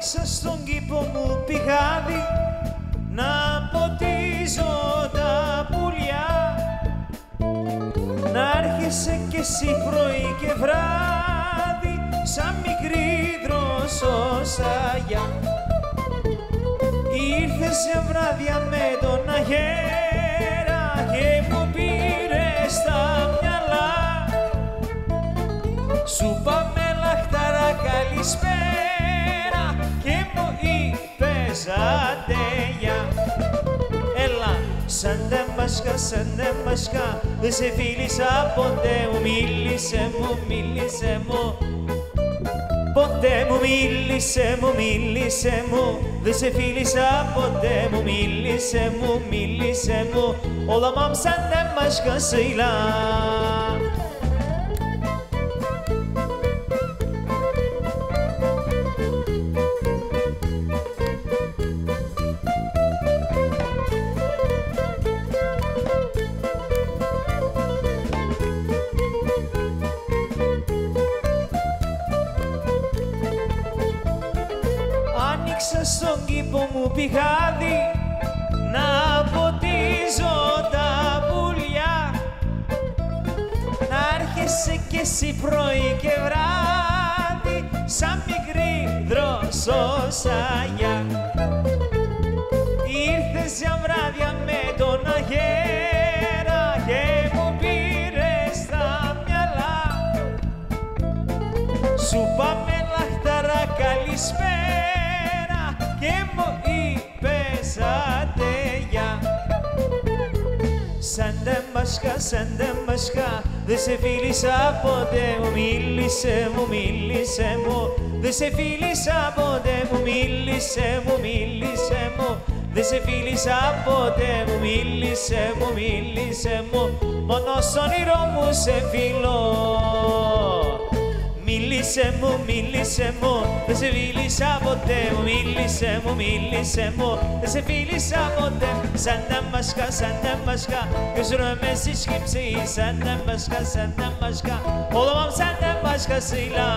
Άνοιξα στον κήπο μου πηγάδι να ποτίζω τα πουλιά, να έρχεσαι κι εσύ πρωί και βράδυ σαν μικρή δροσοσαγιά. Ήρθες σε βράδια με τον αγέρα και μου πήρες τα μυαλά. Σου πάμε λαχταρά καλησπέρα και μου είπες αντεγιά. Έλα, σαν τεμβασκά, σαν τεμβασκά, δεν σε φίλησα ποτέ μου, μίλησε μου, μίλησε μου. Ποτέ μου μίλησε μου, μίλησε μου, δεν σε φίλησα ποτέ μου, μίλησε μου, μίλησε μου. Olamam senden başkasıyla. Άνοιξα στον κήπο μου πηγάδι να ποτίζω τα πουλιά, να έρχεσαι κι εσύ πρωί και βράδυ σαν μικρή δροσοσαγιά. Ήρθες για βράδια με τον αγέρα και μου πήρες τα μυαλά. Σου πάμε λαχταρά καλησπέρα και μου είπες αντεγιά. Σαν τεμβασκά, σαν τεμβασκά, δεν σε φίλησα ποτέ μου, μίλησε μου, μίλησε μου. Δεν σε φίλησα ποτέ μου, μίλησε μου, μίλησε μου. Δεν σε φίλησα ποτέ μου, μίλησε μου, μίλησε μου. Μόνο σ' όνειρο μου σε φιλώ. Μίλησε μου, μίλησε μου, δεν σε φίλησα ποτέ μου, μίλησε μου, μίλησε μου. Δεν σε φίλησα ποτέ, σαν τεμβασκά, σαν τεμβασκά, gözlerime şişkimsi, σαν τεμβασκά, σαν τεμβασκά. Olamam senden başkasıyla.